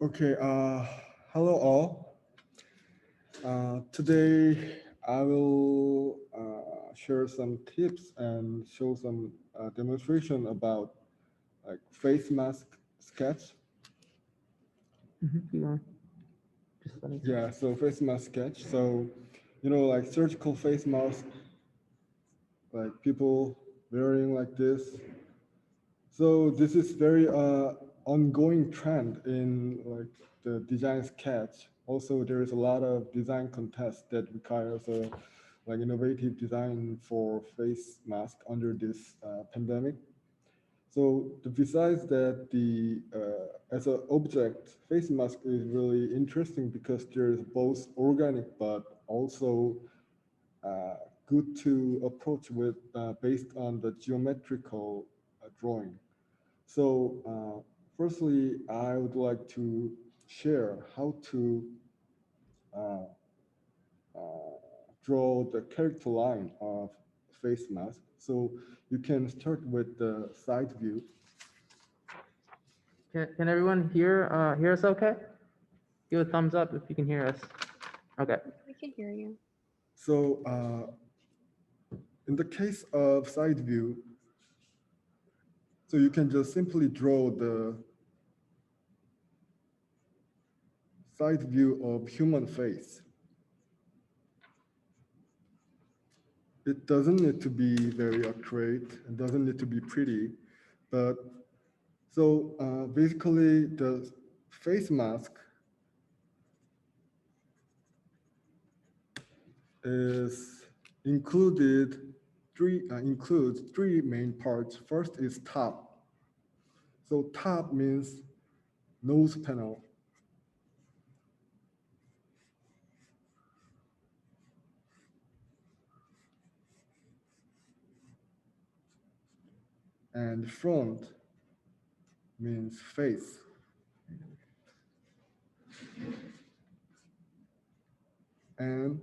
Okay, hello all. Today I will share some tips and show some demonstration about like face mask sketch. Keep going. Just letting. Yeah, so face mask sketch. So, like surgical face mask, like people wearing like this. So this is very ongoing trend in like the design sketch. Also, there is a lot of design contests that requires a like innovative design for face mask under this pandemic. So besides that, the as an object, face mask is really interesting because there's both organic but also uh, good to approach with based on the geometrical drawing. So, firstly, I would like to share how to uh, uh, draw the character line of face mask. So you can start with the side view. Can everyone hear us okay? Give a thumbs up if you can hear us. Okay. We can hear you. So in the case of side view, so you can just simply draw the side view of human face. It doesn't need to be very accurate. It doesn't need to be pretty, but so basically, the face mask is includes three main parts. First is top. So top means nose panel, and front means face. And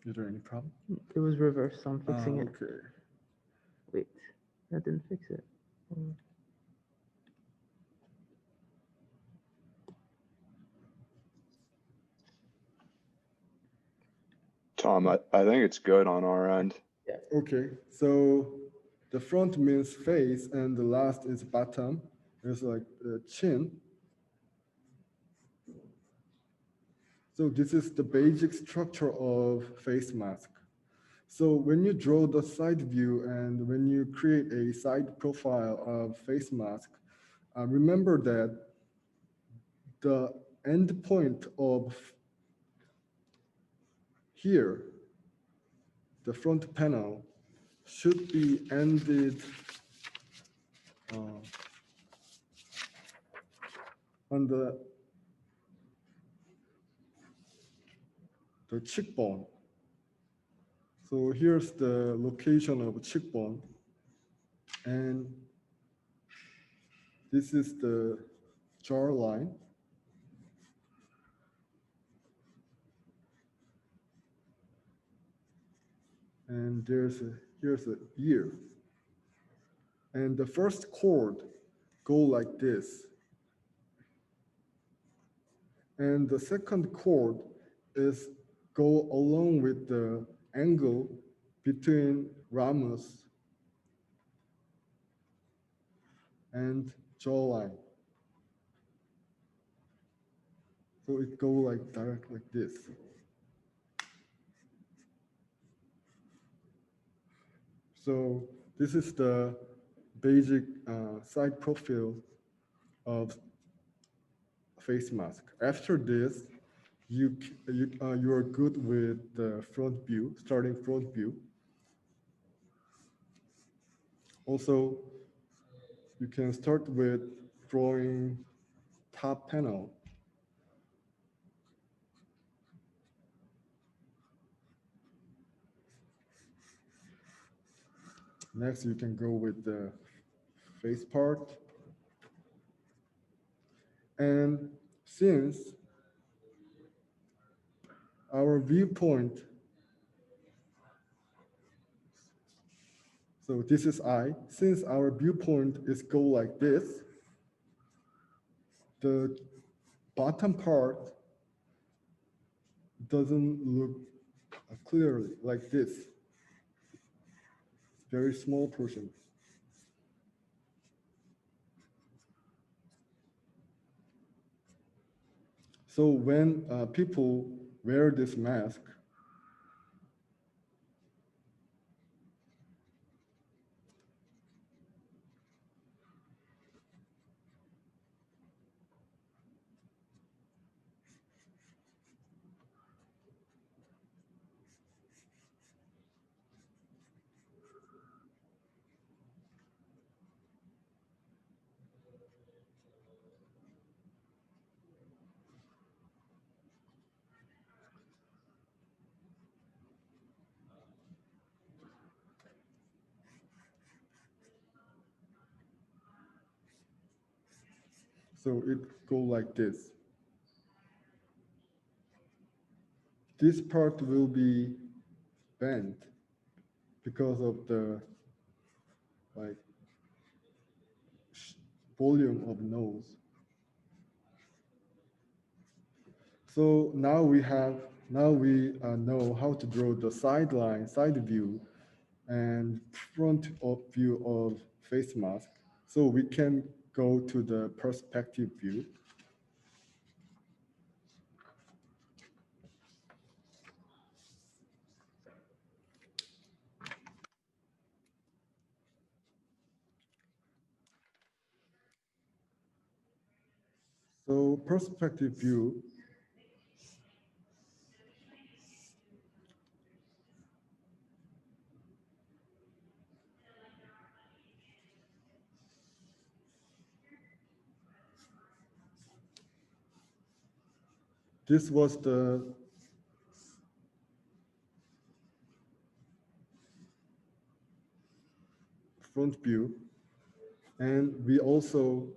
is there any problem? It was reversed, so I'm fixing it. Okay. Wait, that didn't fix it. Tom, I think it's good on our end. Yeah. Okay. So the front means face, and the last is bottom. It's like the chin. So this is the basic structure of face mask. So when you draw the side view and when you create a side profile of face mask, remember that the end point of here, the front panel, should be ended uh, on the cheekbone. So here's the location of cheekbone, and this is the jaw line. And here's a ear. And the first chord go like this. And the second chord is go along with the angle between ramus and jawline. So it go like direct like this. So this is the basic side profile of face mask. After this, you are good with the front view, starting front view. Also, you can start with drawing top panel. Next, you can go with the face part. And since our viewpoint, so this is I, since our viewpoint is go like this, the bottom part doesn't look clearly like this. It's very small portion. So when people wear this mask, so it go like this. This part will be bent because of the like volume of nose. So now we know how to draw the sideline, side view, and front of view of face mask. So we can go to the perspective view. So perspective view, this was the front view. And we also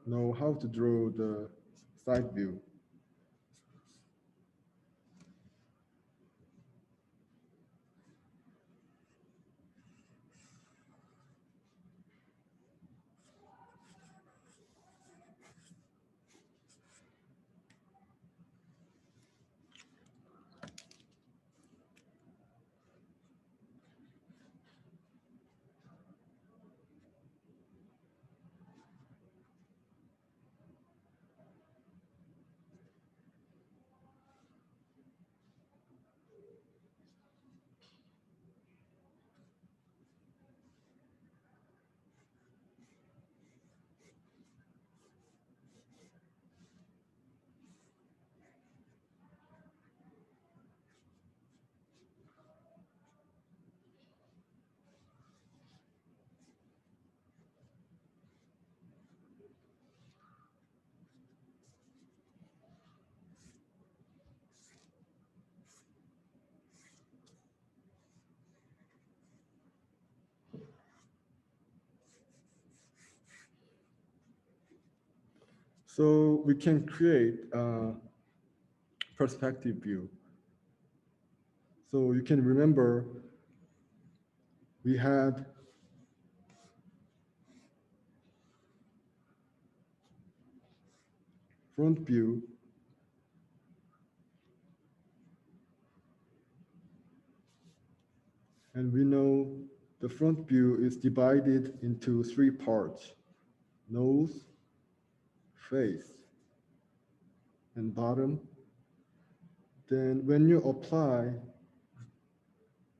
know how to draw the side view. So we can create a perspective view. So you can remember we had front view, and we know the front view is divided into three parts: nose, face, and bottom. Then when you apply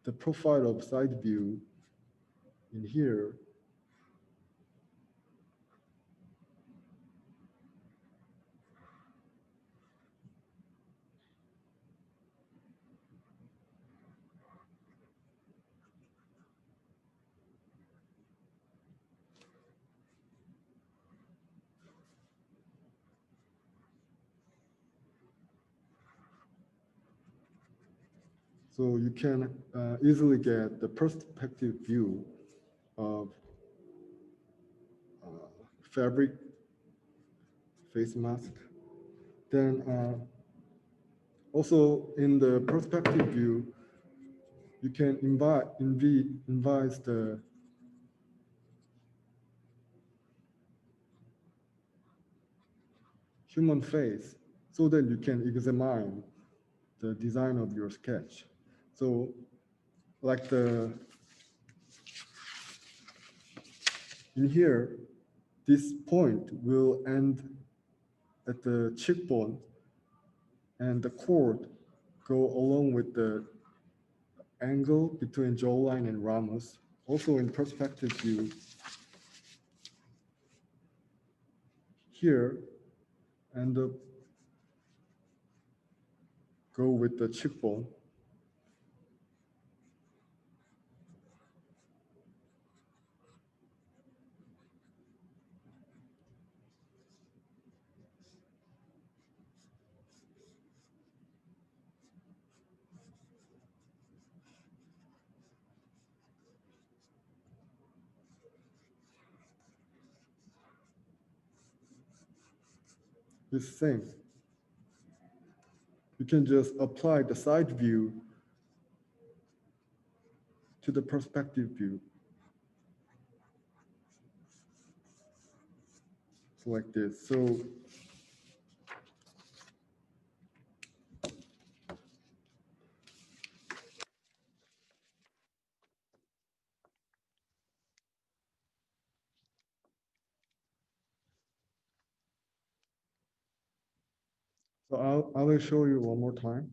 the profile of side view in here, so you can easily get the perspective view of fabric face mask. Then also in the perspective view, you can invite the human face so that you can examine the design of your sketch. So like in here, this point will end at the cheekbone and the chord go along with the angle between jawline and ramus. Also in perspective view, here and go with the cheekbone. It's the same. You can just apply the side view to the perspective view. So like this. So I will show you one more time.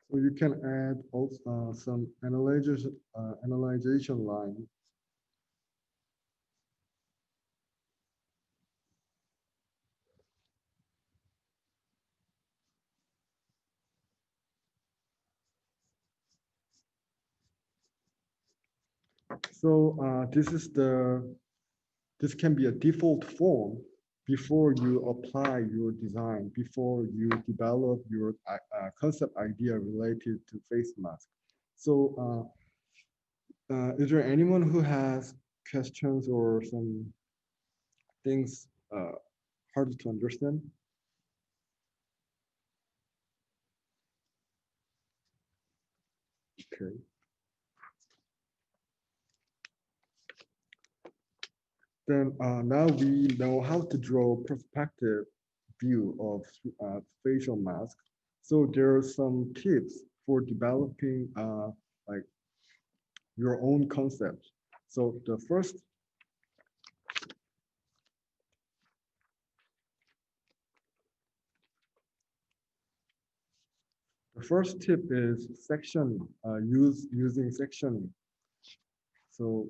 So you can add also some analyzation line. So this can be a default form before you apply your design, before you develop your concept idea related to face mask. So is there anyone who has questions or some things hard to understand? Okay. Then now we know how to draw perspective view of facial mask. So there are some tips for developing like your own concept. So the first tip is sectioning, using sectioning. So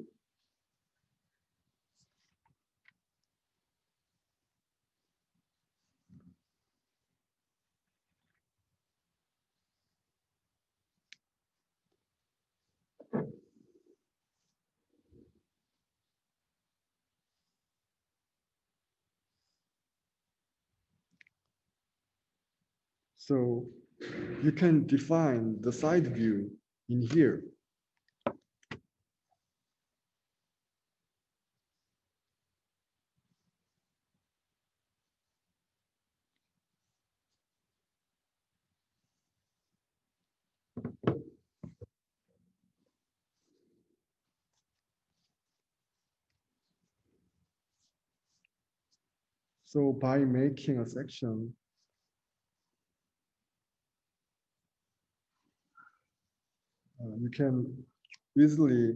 so you can define the side view in here. So by making a section, you can easily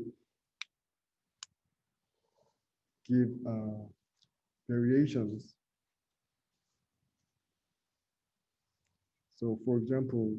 give variations. So for example,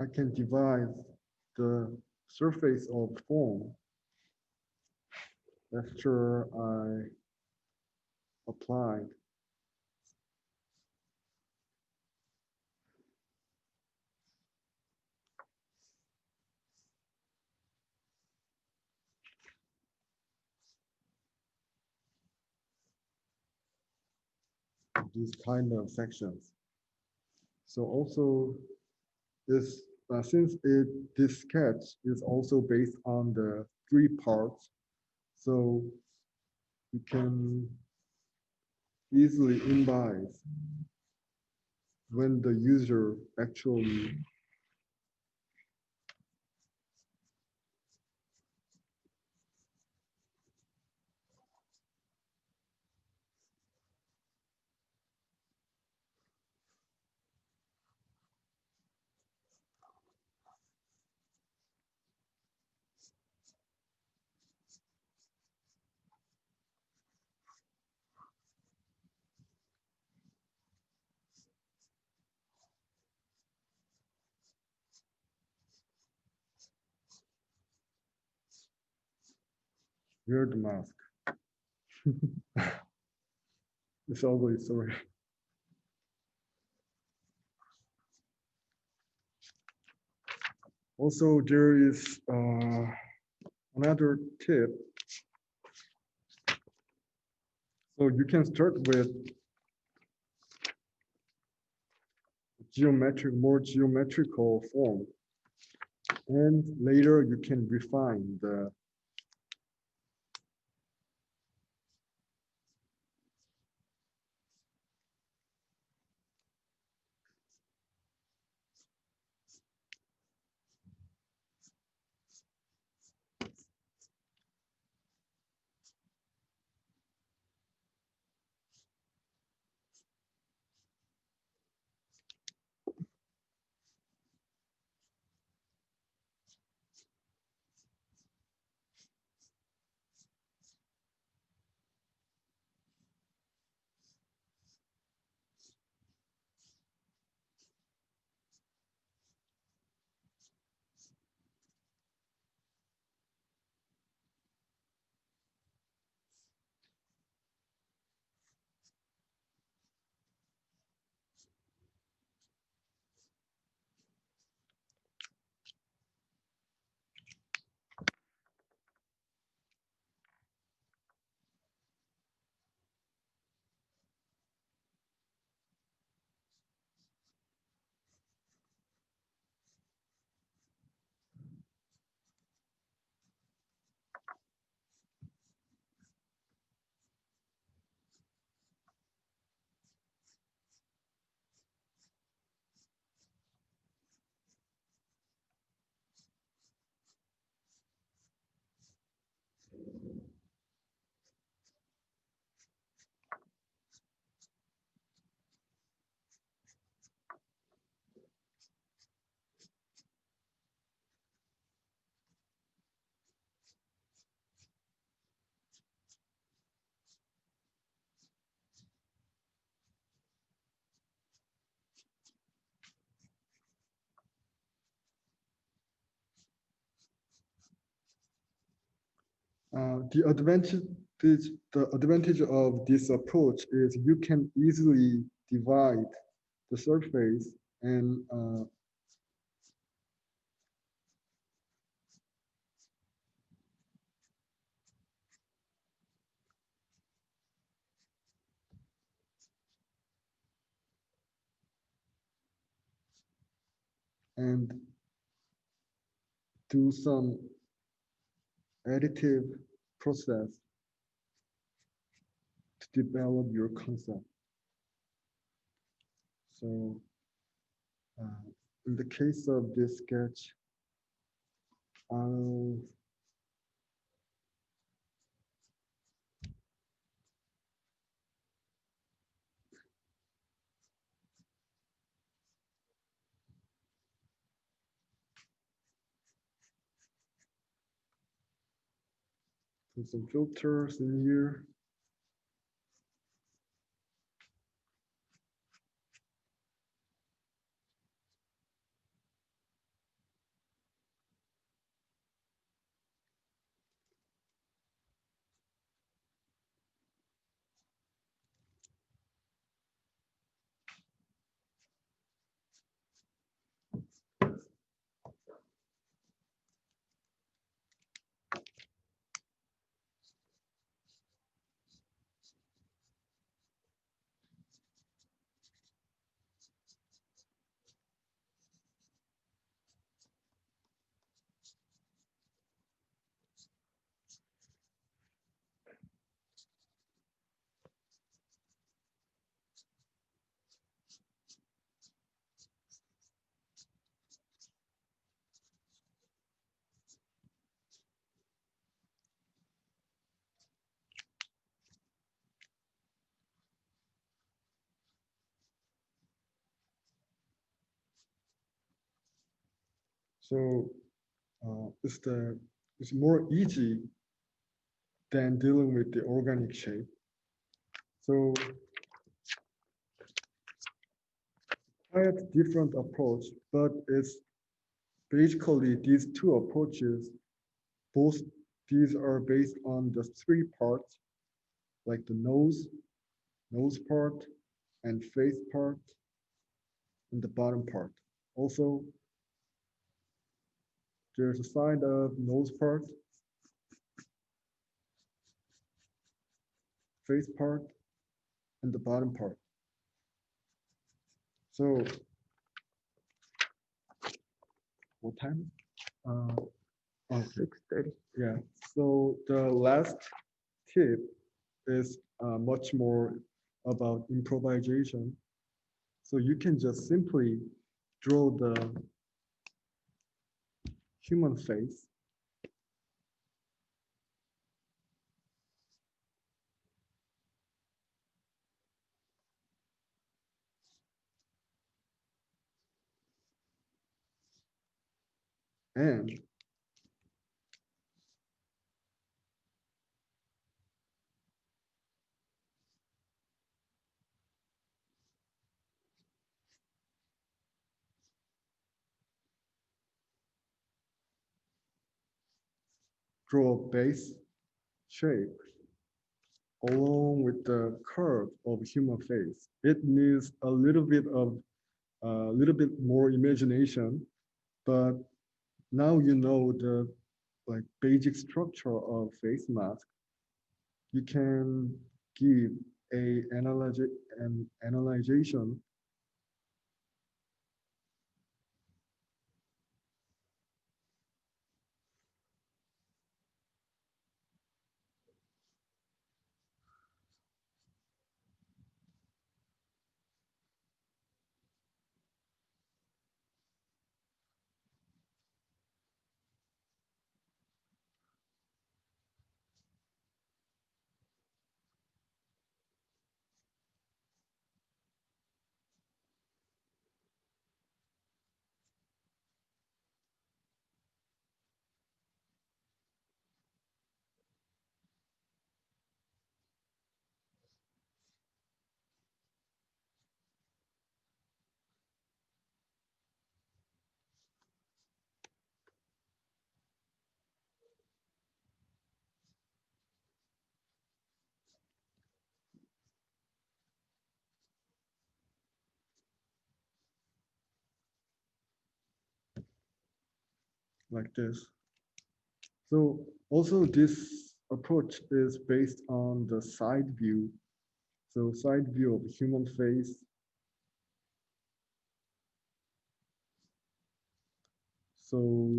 I can divide the surface of form after I applied. These kind of sections. So also this, since this sketch is also based on the 3 parts, so you can easily improvise when the user actually wear the mask. It's always sorry. Also, there is another tip. So you can start with more geometrical form. And later you can refine the the advantage of this approach is you can easily divide the surface and and do some additive process to develop your concept. So in the case of this sketch, I'll put some filters in here. So it's more easy than dealing with the organic shape. So quite different approach, but it's basically these two approaches, both these are based on the three parts, like the nose part, and face part, and the bottom part. Also, there's a side of nose part, face part, and the bottom part. So, what time? Uh, oh, 6:30. yeah. So the last tip is much more about improvisation. So you can just simply draw the human face and draw a base shape along with the curve of human face. It needs a little bit more imagination, but now you know the like basic structure of face mask. You can give an analyzation like this. So also this approach is based on the side view. So side view of human face. So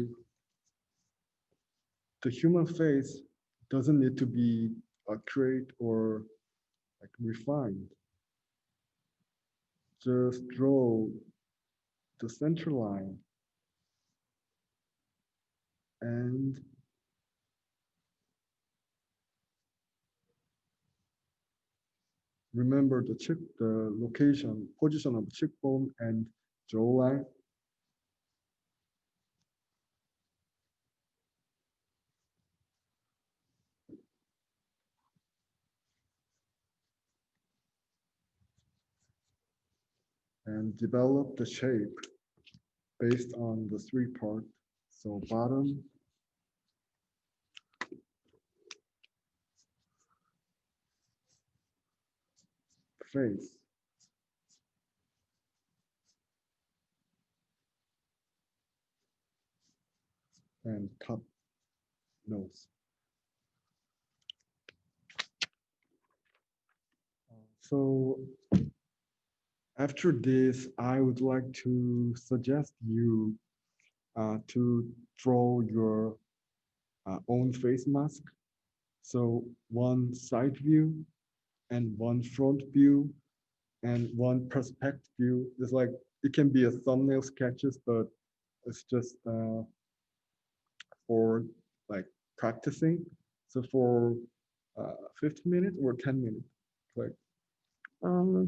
the human face doesn't need to be accurate or like refined. Just draw the center line and remember the location, position of cheekbone and jawline. And develop the shape based on the three part. So bottom, face, and top nose. So after this, I would like to suggest you to draw your own face mask. So one side view and one front view and one perspective view. It's like it can be a thumbnail sketches, but it's just for like practicing. So for 15 minutes or 10 minutes, like Um,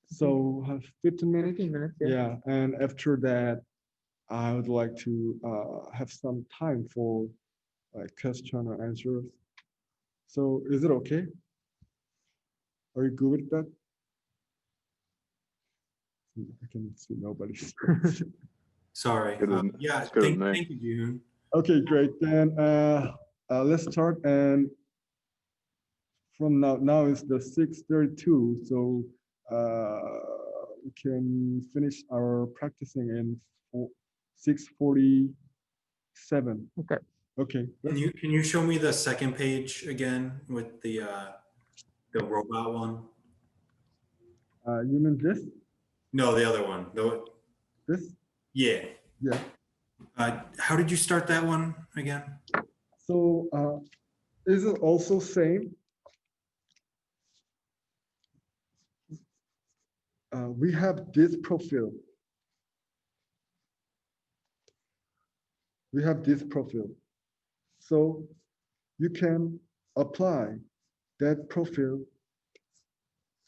so have 15 minutes. 15 minutes. Yeah. Yeah, and after that, I would like to have some time for like question or answers. So is it okay? Are you good with that? I can see nobody's. Sorry. Good with, Yeah, it's good with me. thank you, Jeehoon. Okay, great. Then let's start. And from now is the 6:32. So we can finish our practicing in 6:47. Okay. Okay. Can you show me the second page again with the robot one? You mean this? No, the other one. This? Yeah. Yeah. How did you start that one again? So is it also same? We have this profile. We have this profile. So you can apply that profile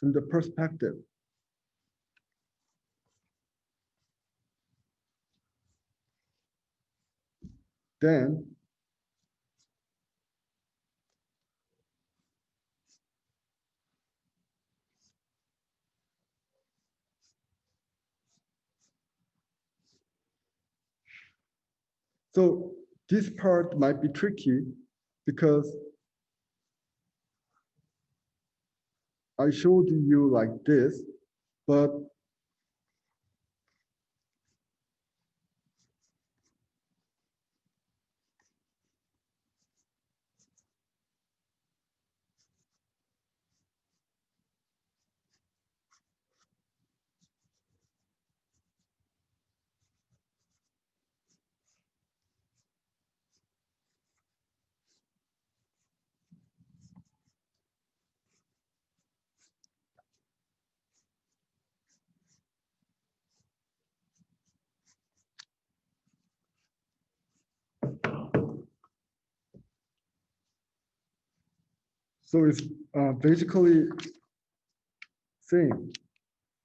in the perspective. Then so this part might be tricky because I showed you like this, but so it's basically same.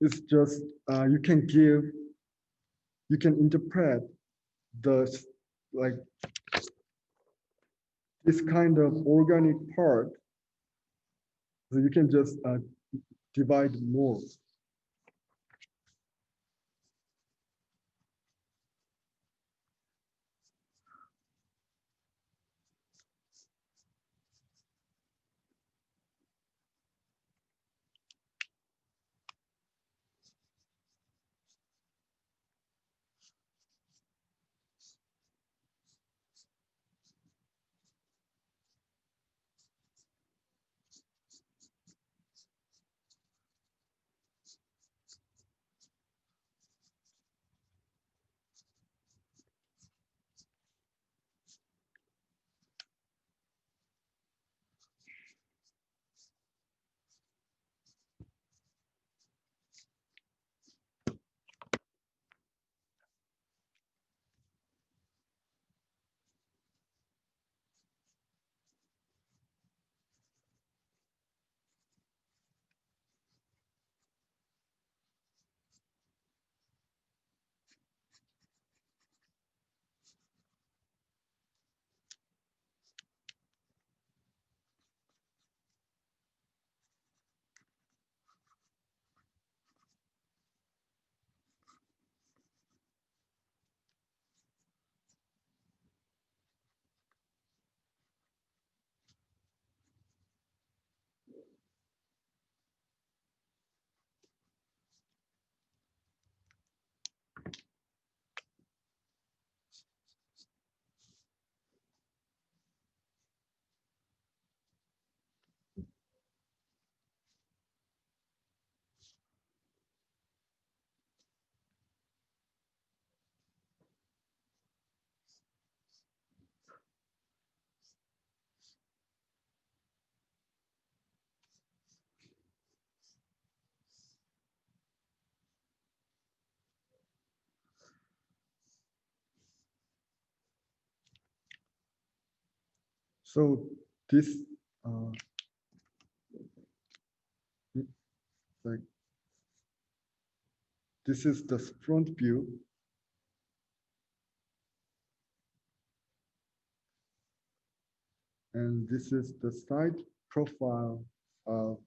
It's just you can interpret the like this kind of organic part. So you can just divide more. So this uh, like this is the front view. And this is the side profile of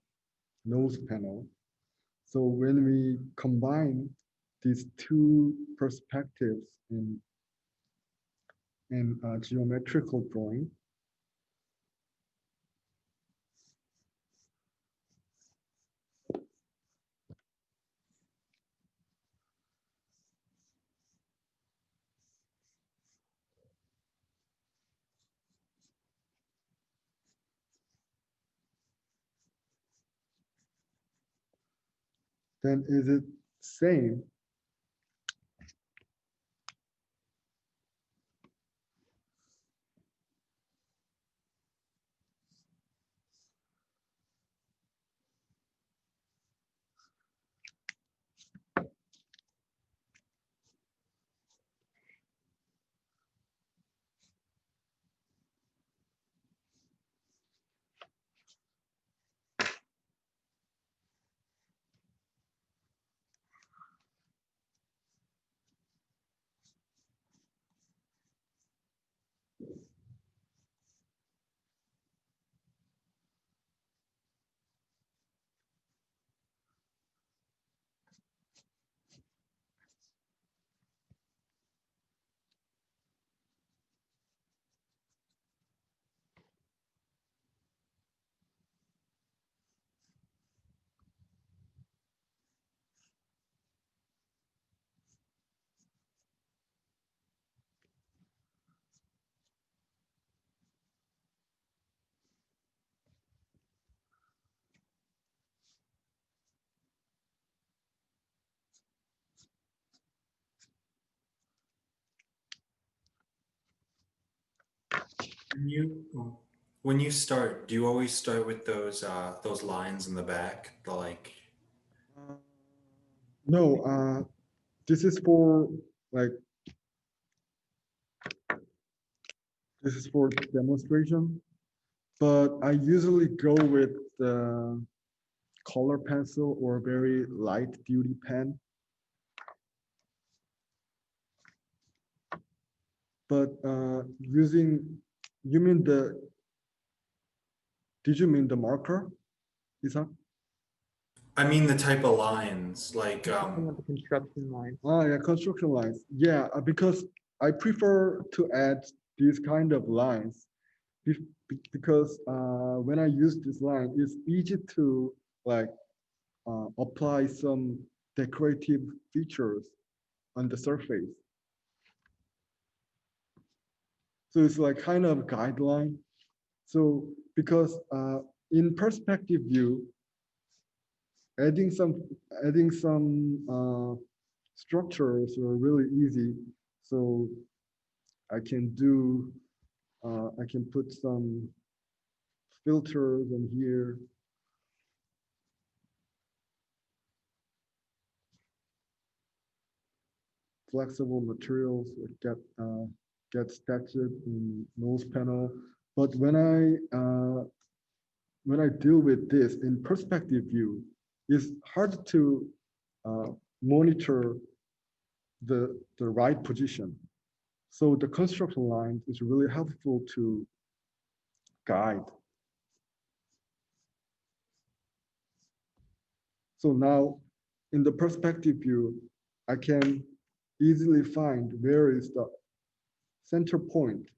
nose panel. So when we combine these two perspectives in geometrical drawing, then is it same when you start, do you always start with those lines in the back, the like? No, this is for like this is for demonstration, but I usually go with the color pencil or very light duty pen. But using, you mean the, did you mean the marker, Isaac? I mean the type of lines, like Looking at the construction line. Yeah, construction lines. Yeah, because I prefer to add these kind of lines because when I use this line, it's easy to like apply some decorative features on the surface. So it's like kind of guideline. So because in perspective view, adding some structures are really easy. So I can do I can put some filters in here. Flexible materials get stacked in nose panel. But when I deal with this in perspective view, it's hard to uh, monitor the right position. So the construction line is really helpful to guide. So now in the perspective view, I can easily find where is the center point.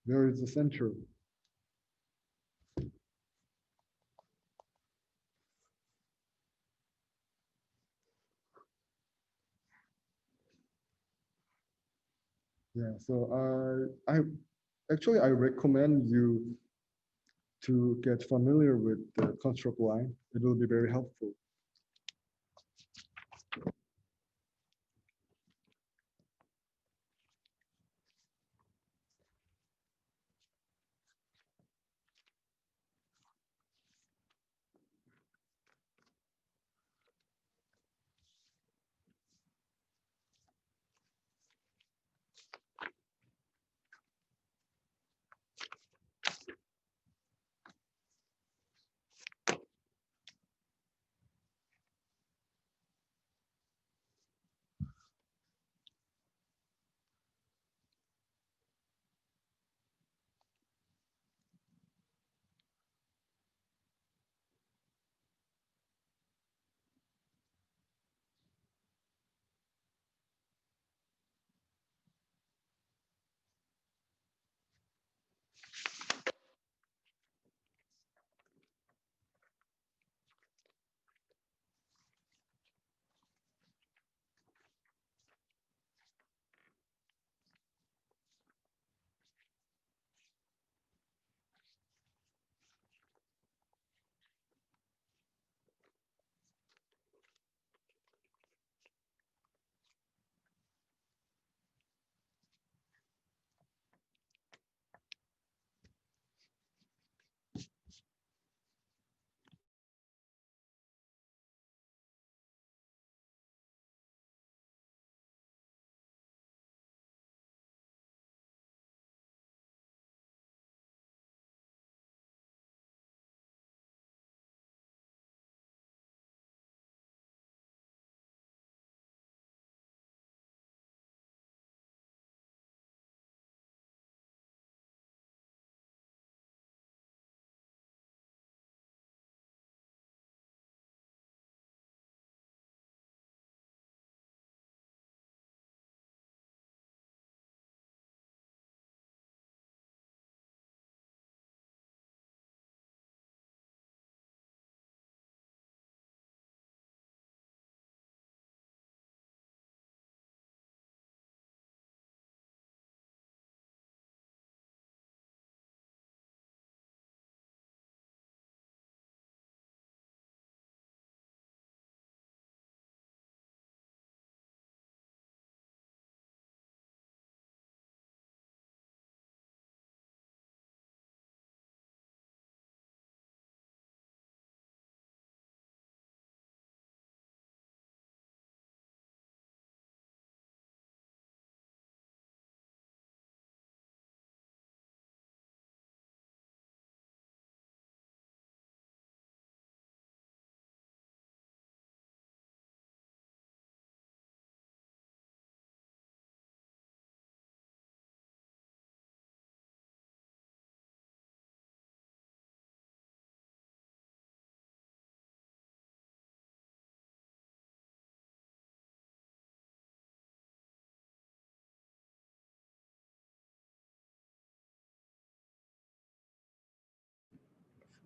Where is the center? Yeah, so I actually I recommend you to get familiar with the construct line. It will be very helpful.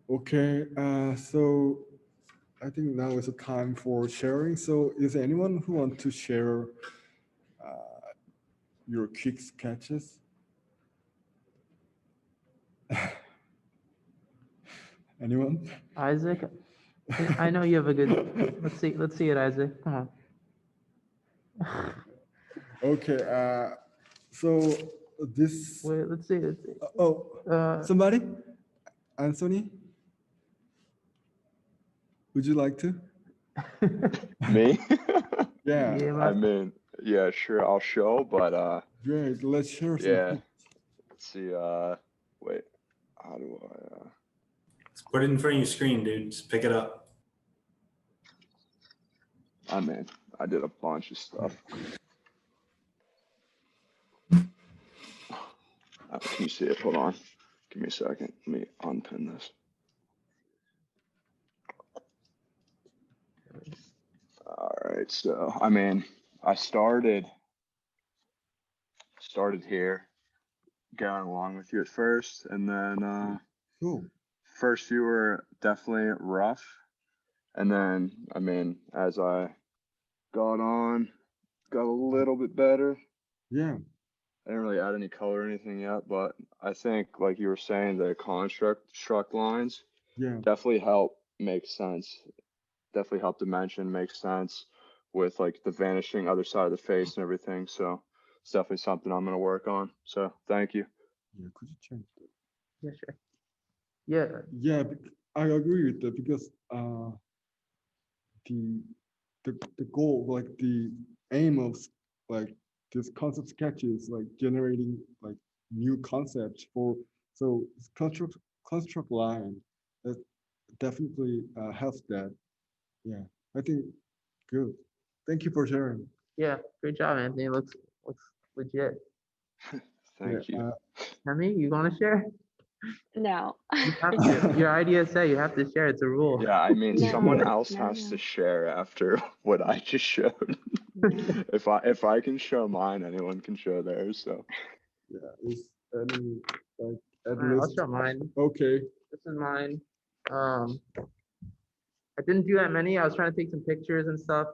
Okay, so I think now is the time for sharing. So is anyone who want to share your quick sketches? Anyone? Isaac, I know you have a good. Let's see it, Isaac. Come on. Okay, so this, Wait, let's see it. oh, somebody? Anthony? Would you like to? Me? Yeah, Yeah, I man. mean, yeah, sure, I'll show, but great. Let's share some. yeah. Let's see. Wait. How do I? Just put it in front of your screen, dude. Just pick it up. I mean, I did a bunch of stuff. Can you see it? Hold on. Give me a second. Let me unpin this. All right. So, I mean, I started here, going along with you at first, and then Cool. first few were definitely rough, and then I mean, as I got on, got a little bit better. Yeah, I didn't really add any color or anything yet, but I think, like you were saying, the construct lines yeah, definitely help make sense. Definitely help dimension make sense with like the vanishing other side of the face and everything. So it's definitely something I'm gonna work on. So thank you. yeah. Could you change that? Yeah, sure. Yeah, Yeah, I agree with that because the the goal, like the aim of like this concept sketches, like generating like new concepts for so construct line that definitely helps that. Yeah, I think good. Thank you for sharing. yeah. Great job, Anthony. Looks legit. Yeah. Thank you. Hemi, you want to share? No. You have to. Your idea say you have to share. It's a rule. Yeah, I mean, someone No, else no, has to no, share after what I just showed. no. If I can show mine, anyone can show theirs. So Yeah, is any like at All right, I'll least show mine. okay. This is mine. I didn't do that many. I was trying to take some pictures and stuff.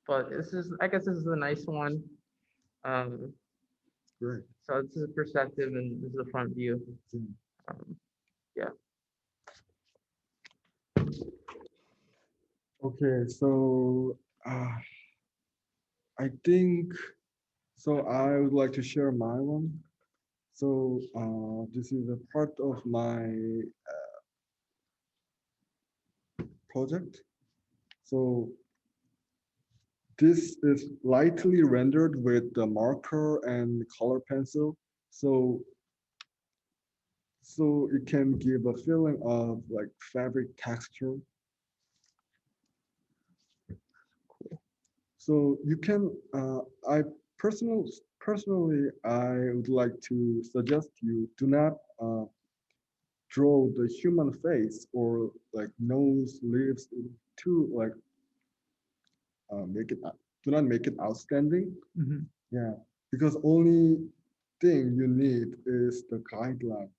But I guess this is a nice one. Um, Great. so this is perspective and this is the front view. Mm. Um, yeah. Okay, so I think so. I would like to share my one. So this is a part of my project. So this is lightly rendered with the marker and color pencil. So it can give a feeling of like fabric texture. So you can, I personally, I would like to suggest you do not draw the human face or like nose, lips to like make it, do not make it outstanding. Mhm. Yeah, because only thing you need is the guideline.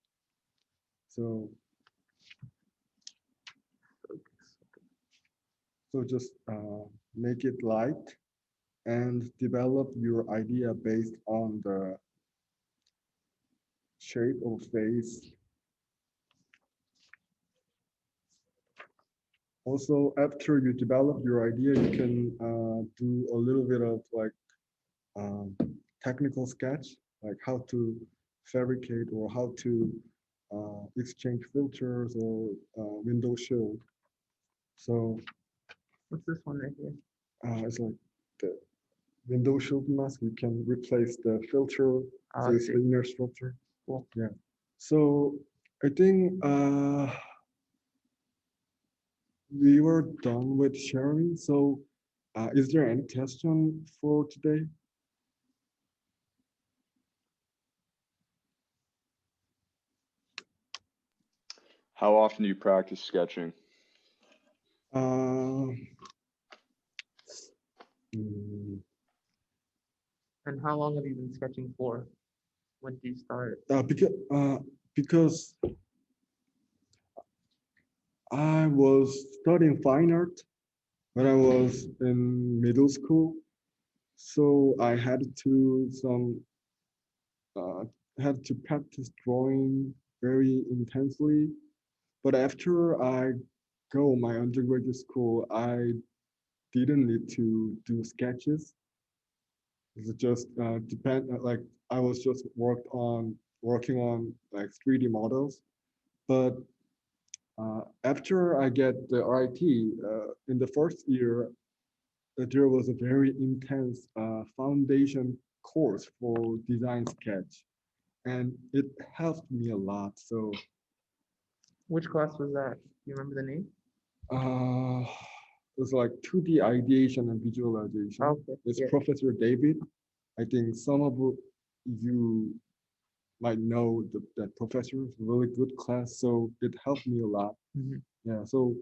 So, just make it light and develop your idea based on the shape of face. Also, after you develop your idea, you can do a little bit of like um, technical sketch, like how to fabricate or how to exchange filters or window shield. So What's this one right here? it's like the window shield mask. You can replace the filter, Oh, so I it's see. the inner structure. Cool. Yeah. So I think we were done with sharing. So is there any question for today? how often do you practice sketching? Uh, mm, And how long have you been sketching for? When did you start? because I was studying fine art when I was in middle school, so I uh, had to practice drawing very intensely. But after I go my undergraduate school, I didn't need to do sketches. It just like I was just working on like 3D models. But after I get the RIT, in the first year, there was a very intense foundation course for design sketch, and it helped me a lot. So Which class was that? Do you remember the name? uh, it's like 2D ideation and visualization. Okay. It's Yeah. Professor David. I think some of you might know that professor is a really good class, so it helped me a lot. Mhm. Yeah, so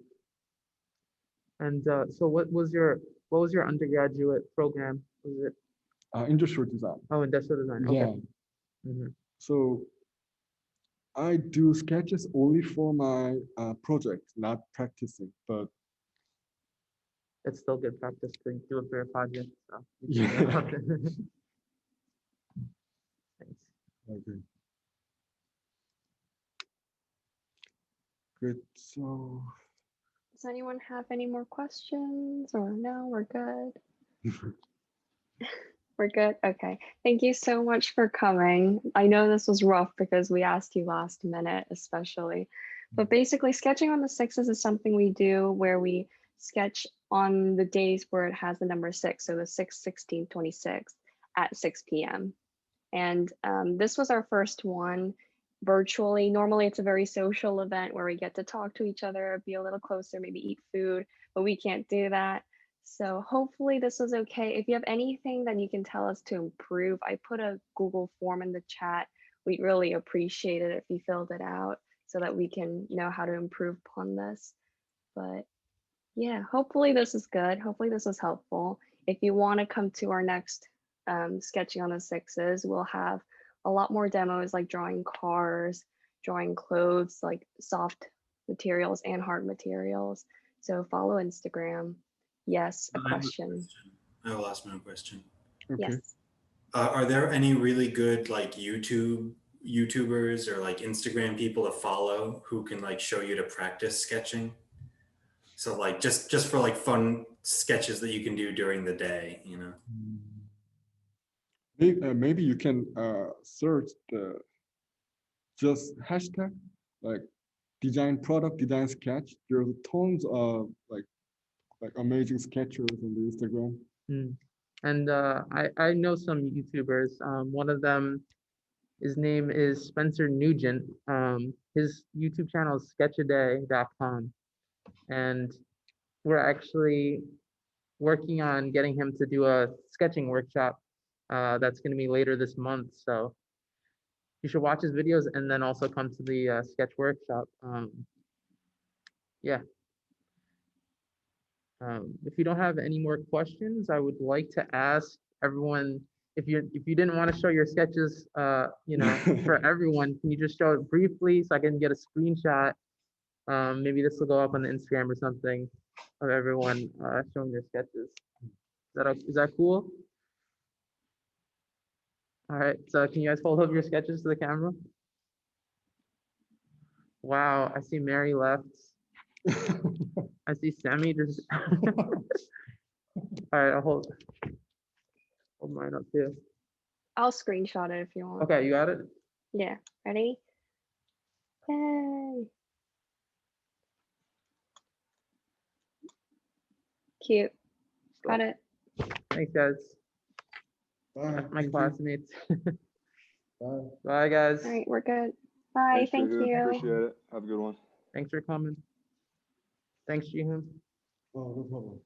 And so what was your undergraduate program? Was it industrial design. industrial design? Okay. Yeah, so I do sketches only for my project, not practicing. But It's still good practice to do it for your project. So you yeah, can go out there. Thanks. okay, good. So Does anyone have any more questions or no, we're good? We're good? Okay. Thank you so much for coming. I know this was rough because we asked you last minute, especially. But basically, sketching on the sixes is something we do where we sketch on the days where it has the number six. So the 6, 16, 26 at 6 p.m. And this was our first one virtually. Normally, it's a very social event where we get to talk to each other, be a little closer, maybe eat food, but we can't do that. So hopefully this was okay. If you have anything that you can tell us to improve, I put a Google form in the chat. We'd really appreciate it if you filled it out so that we can know how to improve upon this. But yeah, hopefully this is good. Hopefully this was helpful. If you want to come to our next sketching on the sixes, we'll have a lot more demos like drawing cars, drawing clothes, like soft materials and hard materials. So follow Instagram. Yes, a I have a question. I will ask my question. okay. Yes. Are there any really good like YouTubers or like Instagram people to follow who can like show you to practice sketching? So like just for like fun sketches that you can do during the day, you know? Maybe you can search the just hashtag like design product design sketch. There's tons of like amazing sketchers on the Instagram. Mm. And I know some YouTubers. One of them, his name is Spencer Nugent. His YouTube channel is sketchaday.com. And we're actually working on getting him to do a sketching workshop that's going to be later this month. So you should watch his videos and then also come to the sketch workshop. Yeah. If you don't have any more questions, I would like to ask everyone if you didn't want to show your sketches, for everyone, can you just show it briefly so I can get a screenshot? Maybe this will go up on the Instagram or something of everyone showing their sketches. Is that cool? All right. So can you guys hold up your sketches to the camera? Wow, I see Mary left. I see Sammy just. All right, I'll hold mine up too. I'll screenshot it if you want. Okay, you got it? Yeah. Ready? Yay. Cute. Got it. Thanks, guys. Bye. My Thank you. classmates. Bye. Bye, guys. All right, we're good. Bye. Thanks, Thank Jeehoon. you. Appreciate it. Have a good one. Thanks for coming. Thanks, Jeehoon. Oh, no problem.